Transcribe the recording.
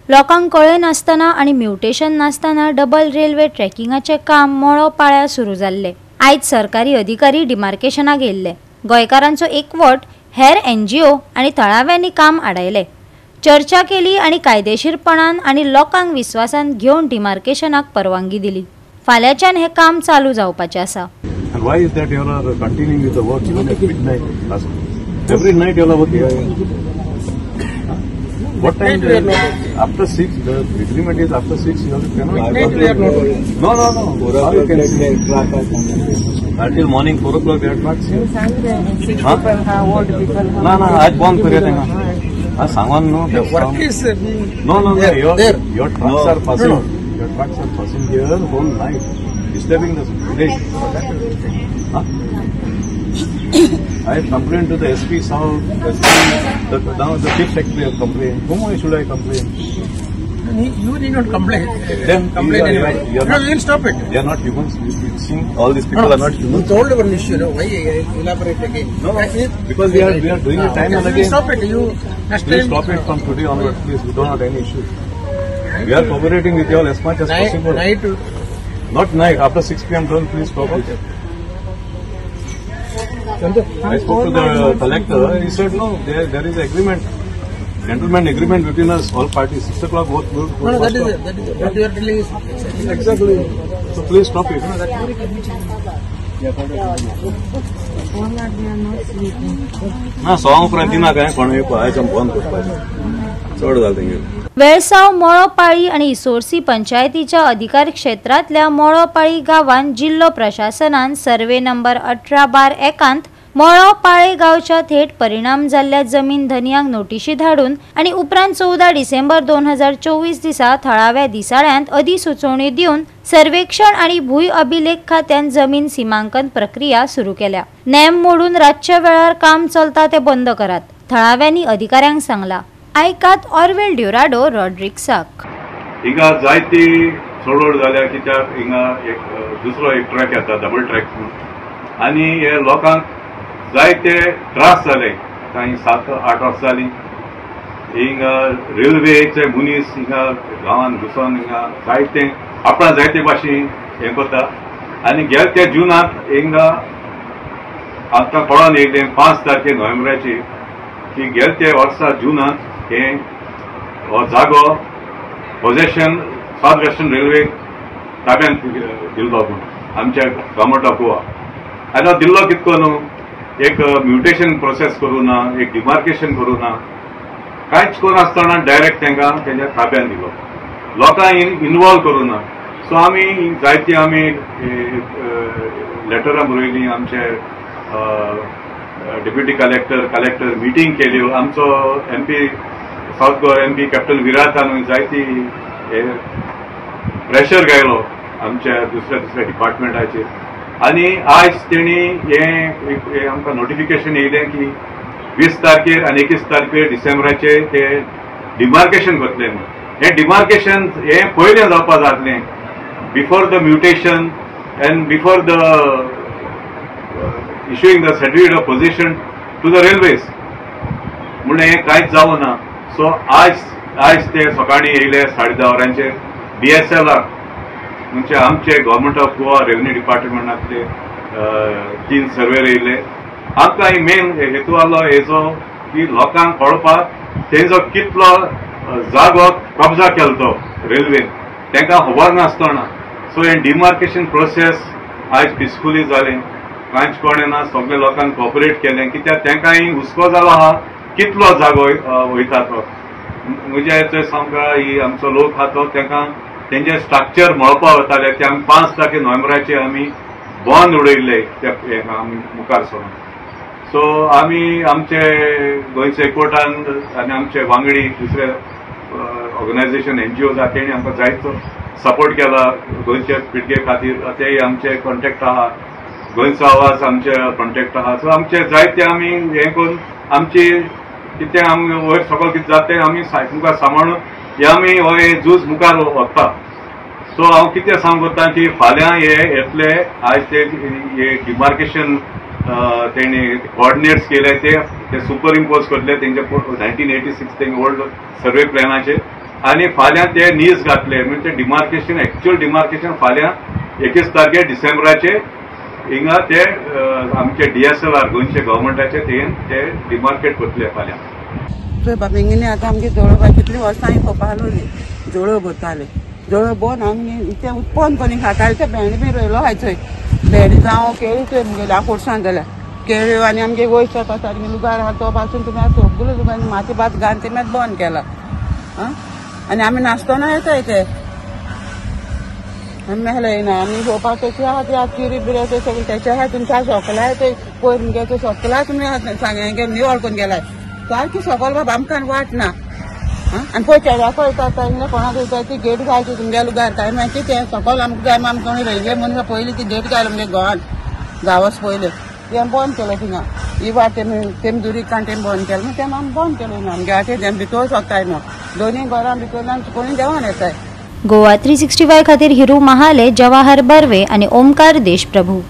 लोकांक कळय नासतना आणि म्युटेशन नासतना डबल रेल्वे ट्रॅकिंगाचे काम मळो पाळ्या सुरू जाल्ले। आयज सरकारी अधिकारी डिमार्केशनाक गेल्ले। गोंयकारांचो एकवट हेर NGO आणि थळाव्यांनी काम आडायले। चर्चा केली आणि कायदेशीरपणान आणि लोकांक विश्वासान घेवन डिमार्केशनाक परवानगी दिली। फाल्यांच्यान हे काम चालू जावपाचे आसा। Why is that you are continuing with the work even at midnight? Every night you are working. What time? After 6. The agreement is after 6. You cannot. No. How you can say until morning 4 o'clock they are not seen. No. आज बंद करूया त्यांना. आज सांगून no. No. Your trucks are passing. Your trucks are passing here whole night, disturbing the village. I have complained to the SP South. Now the chief secretary have complained. Whom should I complain? You need not complain. Then complain anyway. No, we will stop it. They are not humans. You see, all these people are not humans. You told one issue. No, why elaborate again? No, because we are doing it time and again. Stop it. You please stop it from today onwards. Please, we don't have any issue. We are cooperating with you all as much as possible. Not night. After 6 p.m. don't please stop it. I spoke to the collector. He said no. There is agreement, gentleman agreement between us, all parties. 6 o'clock both. No, that is what you are telling is exactly. So please stop it. ना song प्रतीना काय पण एक item बंद करपाचे चढ जाले। वेळसाव मोळोपाळी आणि इसोरसी पंचायतीच्या अधिकार क्षेत्रातल्या मोळोपाळी गावांत जिल्लो प्रशासनान सर्वे नंबर 18/1 मोळोपाळे गावच्या थेट परिणाम जाल्ल्या जमीन धनियांक नोटीशी धाडून आणि उपरांत 14 डिसेंबर 2024 दिसा थळाव्या दिसाळ्यांत अधिसुचोवणी दिवन सर्वेक्षण आणि भूय अभिलेख खात्यान जमीन सीमांकन प्रक्रिया सुरू केल्या। नेम मोडून रातच्या वेळार काम चलता ते बंद करात, थळाव्यांनी अधिकाऱ्यांक सांगला। आयकात ऑर्वेल ड्युराडो रॉड्रिक्साक। हिंगा जायती चडवड जाल्या कित्याक हिंगा दुसरो एक ट्रॅक येता डबल ट्रॅक आणि हे लोकांक जायते त्रास जाले। काही 7-8 वर्सां जाली हिंगा रेल्वेचे मनीस हिंगा गांवांत घुसोन हिंगा जायते आपणा जायते भाशेन हे करता आणि गेल्या जुनांत हिंगा आतां कळोन येयलें 5 तारखेक नोव्हेंबराची की गेल्या वर्सा जुनांत हे हो जागो पोजेशन साउथ वेस्टर्न रेल्वे ताब्यांत दिल्लो म्हणून आमच्या गव्हर्मेंट ऑफ गोवा। आनी हो दिल्लो कितको न्हू एक म्युटेशन प्रोसेस करूं ना, एक डिमार्केशन करूं ना, कांयच करिनासतना डायरेक्ट तांकां तेंच्या ताब्यांत दिलो, लोकांक इनवॉल्व करूं ना। सो आमी जायती आमी लेटरां बरयलीं, आमचे डेप्युटी कलेक्टर मिटींग केल्यो, आमचो MP south Goa MP captain विरातान जायती प्रेशर घायलो आमच्या दुसऱ्या डिपार्टमेंटाचेर आणि आज तेणी हे आमकां नोटिफिकेशन येयलें की 20 तारखेर आणि 21 तारखेर डिसेंबराचे ते डिमार्केशन करतले। हे डिमार्केशन हे पयलें जावपा जातलें before the mutation and before the issuing the certificate of possession to the railways म्हणून हे कांयच जावं ना। सो आज ते सकाळी येयले 10:30 वरांचेर DSLR म्हणजे आमचे गव्हर्मेंट ऑफ गोवा रेव्हेन्यू डिपार्टमेंटातले 3 सर्वेर येयले। आमकां मेन हेतू आसलो हेजो की लोकांक कळपाक तेंचो कितलो जागो कब्जा केलो तो रेल्वेन तांकां खबर नासतना। सो हे डिमार्केशन प्रोसेस आज पिसफुली जालें, कांयच कोणें ना, सगळे लोकांक कॉपरेट केलें कित्याक तांकांय हुस्को जालो आहा कितलो जागो वयता तो। म्हणजे थंय सामका ही आमचो लोक आहा तो तांकां तेंचे स्ट्रक्चर मळपा वताले ते आमी 5 तारखे नोव्हेंबराचे आमी बंद उडयल्ले ते आमी मुखार सरून। सो आमी आमचे गोंयचे एकवटान आनी आमचे वांगडी दुसरे ऑर्गनायझेशन NGOज आहा तेणी आमकां जायतो सपोर्ट केला गोंयचे पिळगे खातीर। तेय आमचे कॉन्टेक्ट आहा, गोंयचो आवाज आमचे कॉन्टेक्ट आहा। सो आमचे जायते आमी हे करून आमची कितें आमी वयर सकयल कितें जाता तें आमी मुखार सांबाळून हे आमी हो झूज मुखार वता। सो हांव कितें सांगता की फाल्यां हे येतले आज ते डिमार्केशन तेणी कोऑर्डिनेट्स केले ते सुपर इम्पोज करतले तेंचे 1986 तेंगे ओल्ड सर्वे प्लॅनाचे आणि फाल्यां ते नीज घातले म्हणजे ते डिमार्केशन एक्च्युअल डिमार्केशन फाल्यां 21 तारखेर डिसेंबराचे हिंगा ते आमचे DSLR गोंयचे गव्हर्मेंटाचे ते डिमार्केट करतले फाल्यां. चोय बाबेंगिनी आतां आमगे जवळ कितली वर्सां हांवें पळोवपा लागलोली जवळ भरताले जवळ बोन आमी ते उत्पन्न कोणी खाताले ते भेंडे बी रोयलो हाय थंय भेंडे जावं केळी थंय मुगे लाकूडसाण जाल्यार केळ्यो आनी आमगे वयचे आसा लुगार आहा तो पासून तुमी सगळो लुगार माती भात घालन ते मात बंद केला आनी आमी नासतना येताय ते आमी मेहला येना आमी पळोवपाक तेचे आहा ते चिरी बिरे ते सगळे तेचे आहा तुमच्या सकलाय ते पयर मुगे ते सकलाय तुमी सांगे निवळ करून गेलाय सारकी सकल बाबा आमकां वाट ना आनी पळय चेड्या पळयता तेंगे कोणाक वयता ती गेट घालची तुमगे लुगार काय माहिती ते सकल आमकां जाय आमकां कोणी रेल्वे म्हणून पयली ती गेट घाल म्हणजे गोवान गांवस पयले तें बंद केलें थिंगा ही वाट तेम दुरीकान तेम बंद केलें तें आमी बंद केलें ना आमगे आटे तेम भितर सोदताय न्हू दोनी घरां भितर कोणी देंवन येताय. गोवा 365 खातीर हिरू महाले, जवाहर बर्वे आणि ओमकार देशप्रभू.